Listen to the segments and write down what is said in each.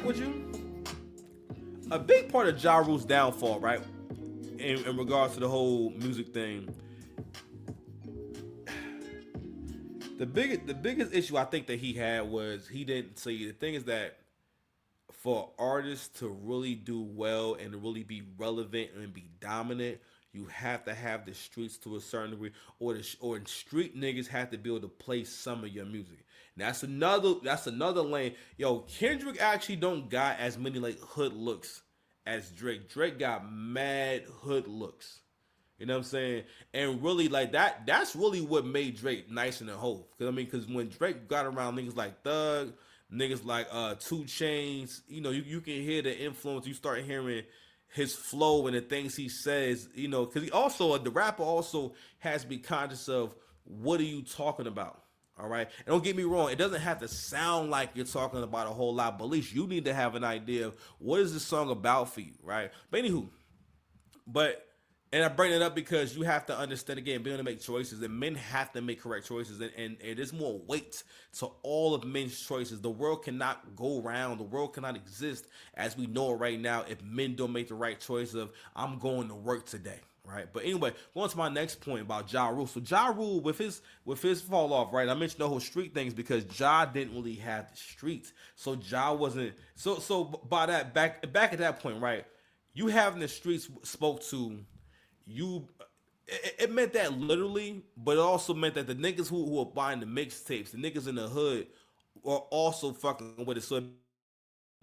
stack with you, a big part of JaRule's downfall, right? In regards to the whole music thing, the biggest issue I think that he had was he didn't see. The thing is that for artists to really do well and to really be relevant and be dominant, you have to have the streets to a certain degree, or street niggas have to be able to play some of your music. And that's another lane. Yo, Kendrick actually don't got as many like hood looks as Drake. Drake got mad hood looks. You know what I'm saying? And really, like that's really what made Drake nice in the whole. Cause I mean, cause when Drake got around niggas like Thug, niggas like Two Chains, you can hear the influence. You start hearing his flow and the things he says, cause he also the rapper also has to be conscious of what are you talking about. All right, and don't get me wrong, it doesn't have to sound like you're talking about a whole lot, but at least you need to have an idea of what is this song about for you, right? But anywho, but and I bring it up because you have to understand again, being able to make choices, and men have to make correct choices, and there's more weight to all of men's choices. The world cannot go round, the world cannot exist as we know it right now if men don't make the right choice of I'm going to work today. Right, but anyway, going to my next point about JaRule. So JaRule with his fall off, right? I mentioned the whole street things because Ja didn't really have the streets, so Ja wasn't. So by that back at that point, right? You having the streets spoke to you, it meant that literally, but it also meant that the niggas who were buying the mixtapes, the niggas in the hood, were also fucking with it. So it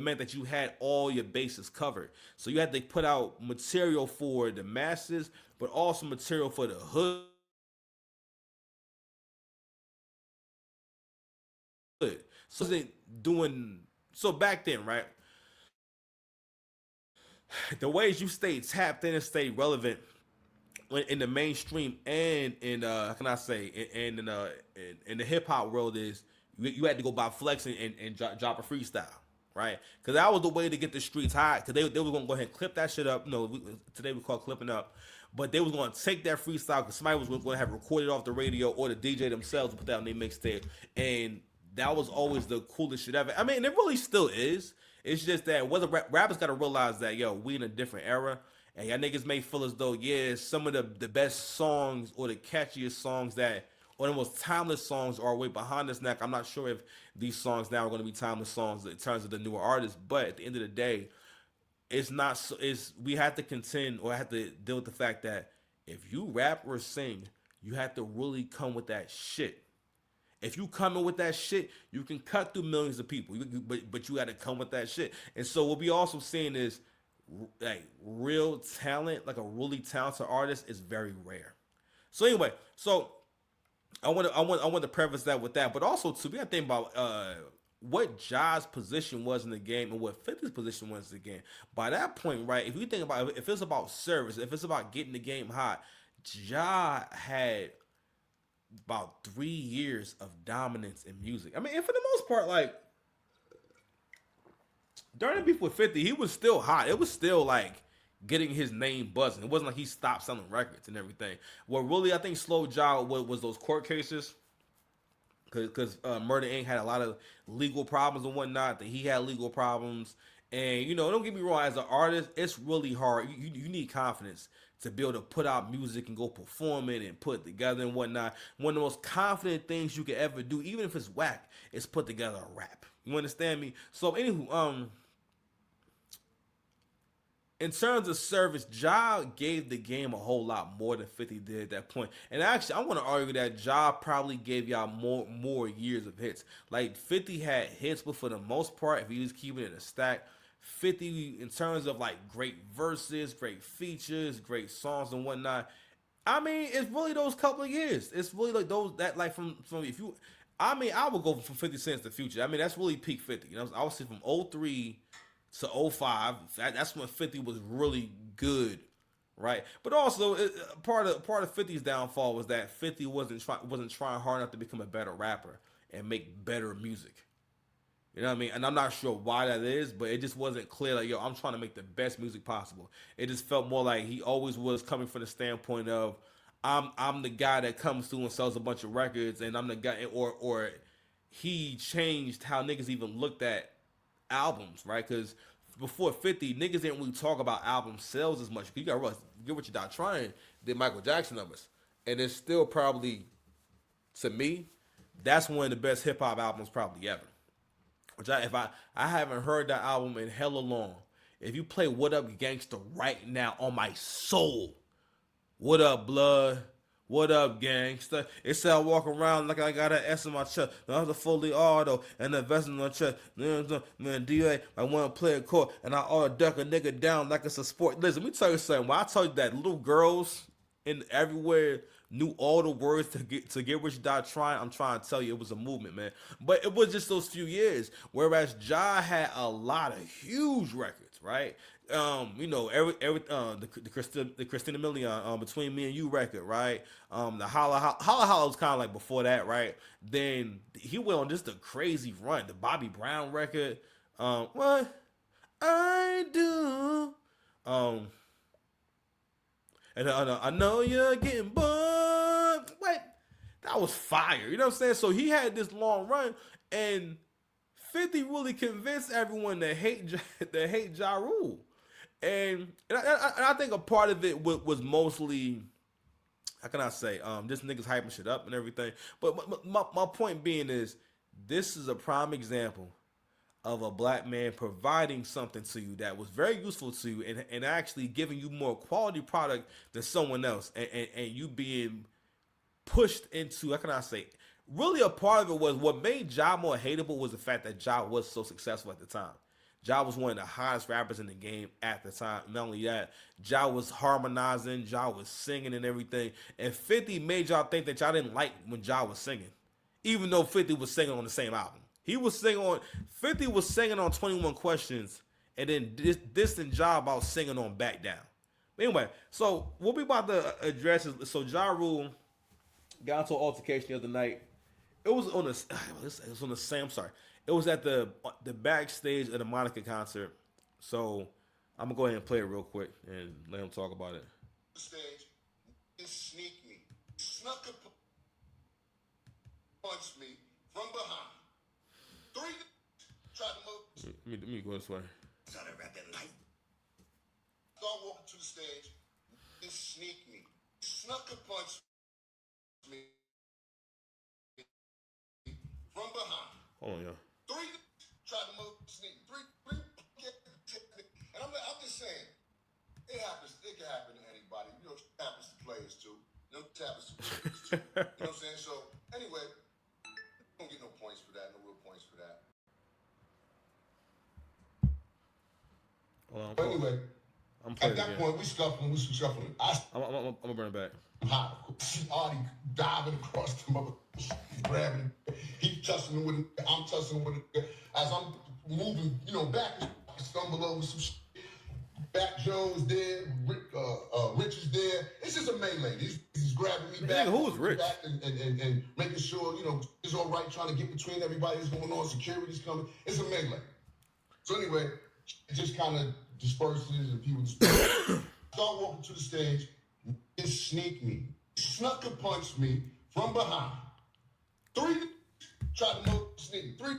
meant that you had all your bases covered. So you had to put out material for the masses, but also material for the hood. So wasn't doing so back then, right? The ways you stayed tapped in and stayed relevant in the mainstream and in how can I say in the hip hop world is you had to go by flexing and drop a freestyle, right? Because that was the way to get the streets hot. Because they were gonna go ahead and clip that shit up. Today we call it clipping up, but they was gonna take that freestyle because somebody was gonna have recorded off the radio or the DJ themselves and put that on their mixtape, and that was always the coolest shit ever. I mean, it really still is. It's just that whether rappers got to realize that we in a different era, and y'all niggas may feel as though some of the best songs or the catchiest songs that or the most timeless songs are way behind us now. I'm not sure if these songs now are going to be timeless songs in terms of the newer artists, but at the end of the day, it's not. It's we have to contend or have to deal with the fact that if you rap or sing, you have to really come with that shit. If you come in with that shit, you can cut through millions of people. But you got to come with that shit. And so what we also seeing is like real talent, like a really talented artist, is very rare. So anyway, so I want to preface that with that, but also too, we got to think about what Ja's position was in the game and what 50's position was in the game. By that point, right? If you think about it, if it's about service, if it's about getting the game hot, Ja had about 3 years of dominance in music. I mean, and for the most part, like during the beef with 50, he was still hot. It was still like getting his name buzzing. It wasn't like he stopped selling records and everything. What really I think slowed Ja was those court cases. Because Murder Inc. had a lot of legal problems and whatnot. That he had legal problems, and don't get me wrong. As an artist, it's really hard. You need confidence to be able to put out music and go perform it and put it together and whatnot. One of the most confident things you could ever do, even if it's whack, is put together a rap. You understand me? So anywho, in terms of service, Ja gave the game a whole lot more than 50 did at that point. And actually, I want to argue that Ja probably gave y'all more years of hits. Like 50 had hits, but for the most part, if he was keeping it a stack, 50 in terms of like great verses, great features, great songs and whatnot. I mean, it's really those couple of years. It's really like those that like from if you. I mean, I would go from 50 cents to Future. I mean, that's really peak 50. I would say from '03 to '05. That's when 50 was really good, right? But also part of 50's downfall was that 50 wasn't trying hard enough to become a better rapper and make better music. You know what I mean? And I'm not sure why that is, but it just wasn't clear. Like, yo, I'm trying to make the best music possible. It just felt more like he always was coming from the standpoint of, I'm the guy that comes through and sells a bunch of records, and I'm the guy, or he changed how niggas even looked at albums, right? Because before 50, niggas didn't really talk about album sales as much. You got to realize, Get What You Die Trying did Michael Jackson numbers, and it's still probably, to me, that's one of the best hip hop albums probably ever. If I haven't heard that album in hella long. If you play What Up Gangsta right now on my soul, what up, blood? What up, gangsta? It said I walk around like I got an S in my chest. I was a fully auto and the vest in my chest. Man, DA, I want to play a court and I ought to duck a nigga down like it's a sport. Listen, let me tell you something. When I tell you that little girls in everywhere knew all the words to get Rich Dot trying, I'm trying to tell you it was a movement, man. But it was just those few years. Whereas Ja had a lot of huge records, right? The Christina Milian Between Me and You record, right? The Holla was kind of like before that, right? Then he went on just a crazy run. The Bobby Brown record, what I do, um, and I know you're getting bored. Wait, that was fire. You know what I'm saying? So he had this long run, and 50 really convinced everyone to hate JaRule. And I think a part of it was mostly, how can I say, this niggas hyping shit up and everything. But my point being is, this is a prime example of a black man providing something to you that was very useful to you, and actually giving you more quality product than someone else, and you being pushed into, how can I say, really a part of it was what made Ja more hateable was the fact that Ja was so successful at the time. Ja was one of the hottest rappers in the game at the time. Not only that, Ja was harmonizing, Ja was singing and everything. And 50 made y'all think that y'all didn't like when Ja was singing. Even though 50 was singing on the same album. 50 was singing on 21 Questions, and then dissing Ja about singing on Back Down. But anyway, so what we about to address is, so JaRule got into an altercation the other night. It was on the it was on the same. I'm sorry. It was at the backstage of the Monica concert. So I'm gonna go ahead and play it real quick and let him talk about it. Stage, sneak me, snuck a punch me from behind. Three tried to move. Let me go this way. Started rapping light. Start walking to the stage, sneak me, snuck a punch me from behind. Hold on, yeah. Three tried to move, sneak. Three, and I'm just saying, it happens. It can happen to anybody. You know, it happens to players too. You know, it happens to players too. You know what I'm saying? So anyway, don't get no points for that. No real points for that. Hold on, anyway, at that point, we scuffling. I'm gonna bring it back. Hot. Already diving across the mother, grabbing it. He tussling with it. I'm tussling with it. As I'm moving, back, I stumble over some shit. Back Joe is there. Rich is there. It's just a melee. He's grabbing me back. Who was Rich? Back and making sure, it's all right, trying to get between everybody that's going on. Security's coming. It's a melee. So anyway, it just kind of disperses and people disperse. Start walking to the stage. Sneak me. Snuck a punch me from behind. Three tried to move, sneak. Three.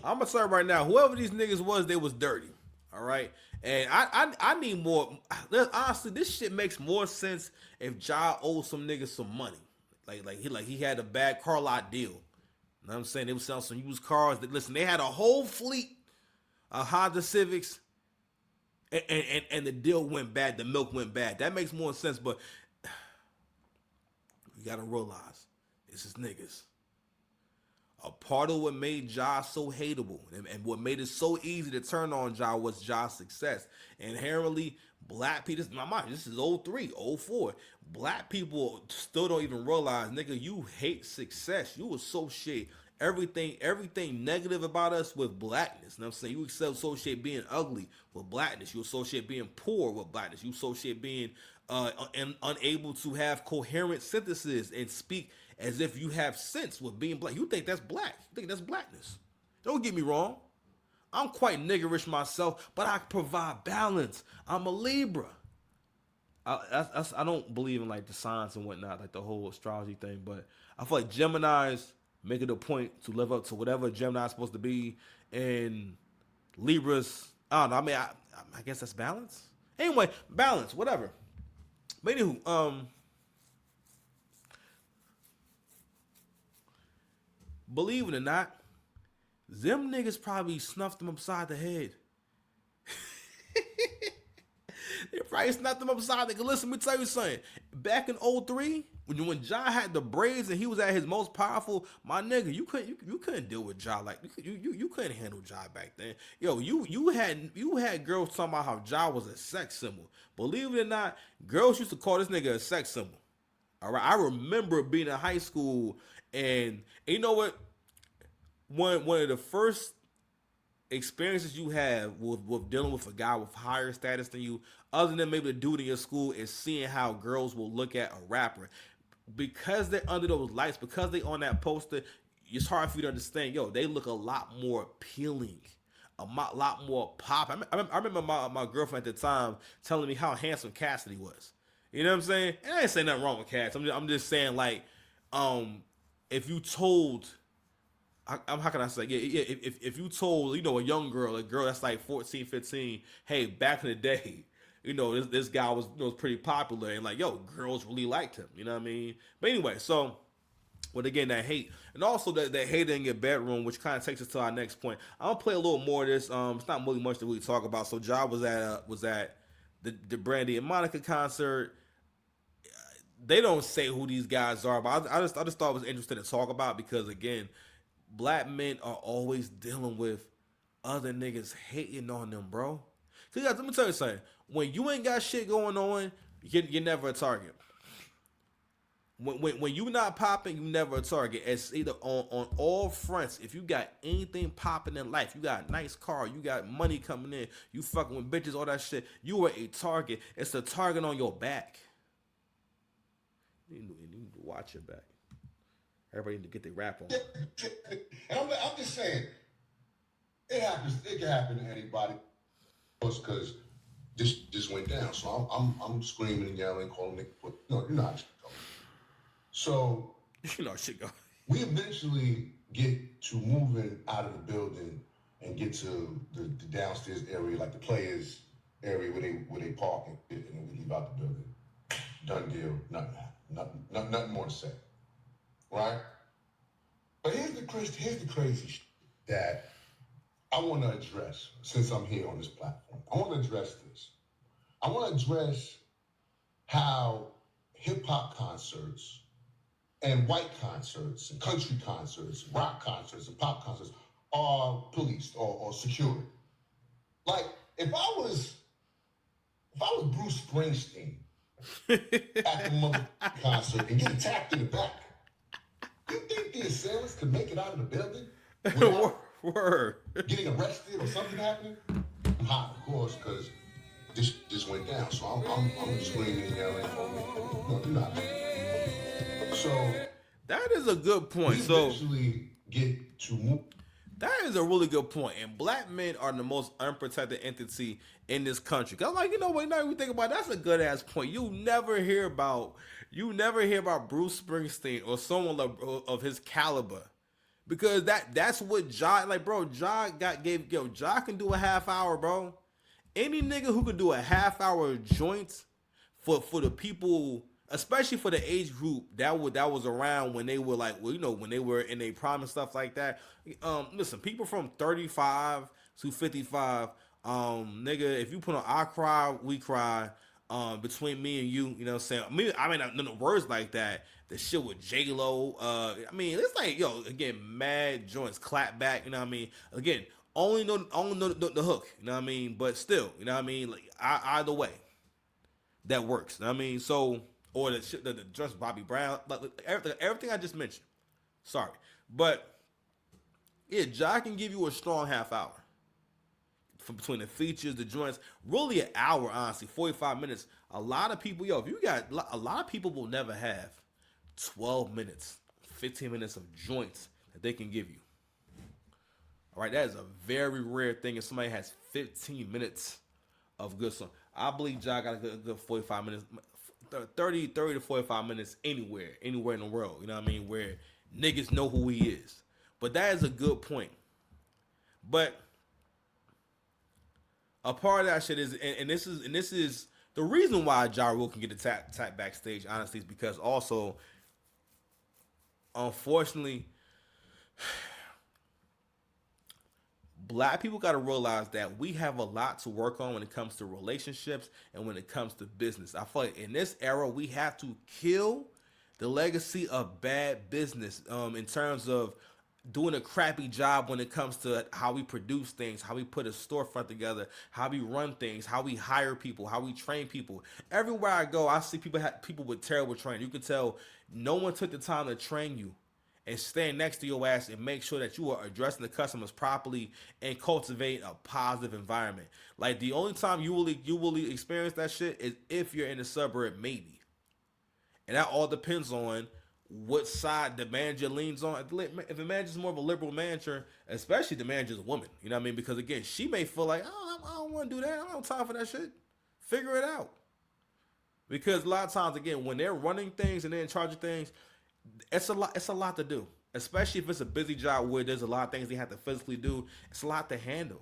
I'm gonna say right now, whoever these niggas was, they was dirty. All right, and I need more. Honestly, this shit makes more sense if Ja owed some niggas some money, like he had a bad car lot deal. You know what I'm saying? They was selling some used cars. Listen, they had a whole fleet of Honda Civics, and the deal went bad. The milk went bad. That makes more sense, but you gotta realize this is niggas. A part of what made Ja so hateable and what made it so easy to turn on Ja was Ja's success. Inherently, black people, this is 03, 04. Black people still don't even realize, nigga, you hate success. You associate everything negative about us with blackness. You know what I'm saying? You associate being ugly with blackness. You associate being poor with blackness. You associate being unable to have coherent sentences and speak as if you have sense with being black. You think that's black. You think that's blackness. Don't get me wrong. I'm quite niggerish myself, but I provide balance. I'm a Libra. I don't believe in like the signs and whatnot, like the whole astrology thing, but I feel like Geminis make it a point to live up to whatever Gemini's supposed to be, and Libras. I don't know. I mean, I guess that's balance. Anyway, balance, whatever. But anywho, believe it or not, them niggas probably snuffed them upside the head. They probably snuffed them upside the head. Listen, let me tell you something. Back in '03, when Ja had the braids and he was at his most powerful, my nigga, you couldn't deal with Ja like you couldn't handle Ja back then. Yo, you had girls talking about how Ja was a sex symbol. Believe it or not, girls used to call this nigga a sex symbol. All right, I remember being in high school, and you know what? One of the first experiences you have with dealing with a guy with higher status than you, other than maybe the dude in your school, is seeing how girls will look at a rapper. Because they're under those lights, because they on that poster, it's hard for you to understand. Yo, they look a lot more appealing, lot more pop. I remember my girlfriend at the time telling me how handsome Cassidy was. You know what I'm saying? And I ain't saying nothing wrong with Cass. I'm just saying, like, if you told, how can I say? Yeah. If you told, a young girl, a girl that's like 14, 15, hey, back in the day, this guy was pretty popular, and like, yo, girls really liked him. You know what I mean? But anyway, so. But again, that hate, and also that hate in your bedroom, which kind of takes us to our next point. I'm gonna play a little more of this. It's not really much that we talk about. So, Ja was at the Brandy and Monica concert. They don't say who these guys are, but I just thought it was interesting to talk about, because again, black men are always dealing with other niggas hating on them, bro. Cause guys, let me tell you something. When you ain't got shit going on, you're never a target. When you not popping, you never a target. It's either on all fronts. If you got anything popping in life, you got a nice car, you got money coming in, you fucking with bitches, all that shit, you are a target. It's a target on your back. You need to watch your back. Everybody need to get their rap on. And I'm just saying, it happens. It can happen to anybody. Because this just went down. So I'm screaming and yelling, calling it. No, you're not. So Shit go. we eventually get to moving out of the building and get to the downstairs area, like the players area where they park, and then we leave out the building. Done deal. Nothing more to say. Right? But here's the crazy shit that I want to address since I'm here on this platform. I want to address this. I want to address how hip hop concerts and white concerts and country concerts, rock concerts and pop concerts are policed or secured. Like if I was Bruce Springsteen at the mother concert and get attacked in the back, you think the assailants could make it out of the building without getting arrested or something happening? I'm hot, of course, because this just went down. So I'm screaming and yelling. No, you're not. So that is a good point. We So eventually get to move. that is a really good point. And black men are the most unprotected entity in this country. Cause I'm like, now you think about it, that's a good ass point. You never hear about Bruce Springsteen or someone of his caliber. Because that's what Ja, like, bro, Ja can do a half hour, bro. Any nigga who can do a half hour joint for the people, especially for the age group that was around when they were like, when they were in their prime and stuff like that. Listen, people from 35 to 55, nigga, if you put on I Cry, We Cry, between me and you, you know what I'm saying? I mean, not the words like that. The shit with J-Lo, I mean, it's like, again, mad joints, clap back, you know what I mean? Again, only know the hook, you know what I mean? But still, you know what I mean? Like, either way, that works, you know what I mean? So, or the shit, the just Bobby Brown, like everything I just mentioned. Sorry. But, yeah, Ja can give you a strong half hour. From between the features, the joints, really an hour, honestly, 45 minutes. A lot of people, if you got, a lot of people will never have 12 minutes, 15 minutes of joints that they can give you. All right, that is a very rare thing if somebody has 15 minutes of good song. I believe Ja got a good 45 minutes, 30 to 45 minutes anywhere in the world, you know what I mean, where niggas know who he is. But that is a good point. But A part of that shit is, and this is the reason why JaRule can get the tap backstage. Honestly, is because also, unfortunately, black people got to realize that we have a lot to work on when it comes to relationships and when it comes to business. I feel like in this era, we have to kill the legacy of bad business in terms of doing a crappy job when it comes to how we produce things, how we put a storefront together, how we run things, how we hire people, how we train people. Everywhere I go, I see people with terrible training. You can tell no one took the time to train you and stand next to your ass and make sure that you are addressing the customers properly and cultivate a positive environment. Like the only time you really experience that shit is if you're in the suburb, maybe. And that all depends on what side the manager leans on. If the manager's more of a liberal manager, especially the manager's a woman, you know what I mean? Because again, she may feel like, oh, I don't want to do that. I don't have time for that shit. Figure it out. Because a lot of times, again, when they're running things and they're in charge of things, it's a lot. It's a lot to do, especially if it's a busy job where there's a lot of things they have to physically do. It's a lot to handle.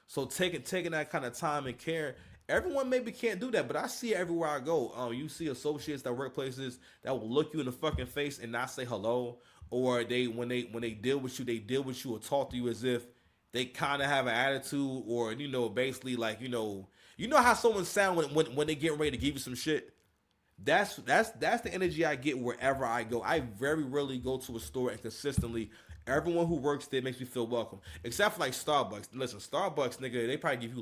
So taking that kind of time and care, everyone maybe can't do that, but I see it everywhere I go. You see associates that work places that will look you in the fucking face and not say hello, or when they deal with you, they deal with you or talk to you as if they kind of have an attitude, or basically like how someone sound when they get ready to give you some shit. That's the energy I get wherever I go. I very rarely go to a store and consistently everyone who works there makes me feel welcome. Except for like Starbucks. Listen, Starbucks, nigga, they probably give you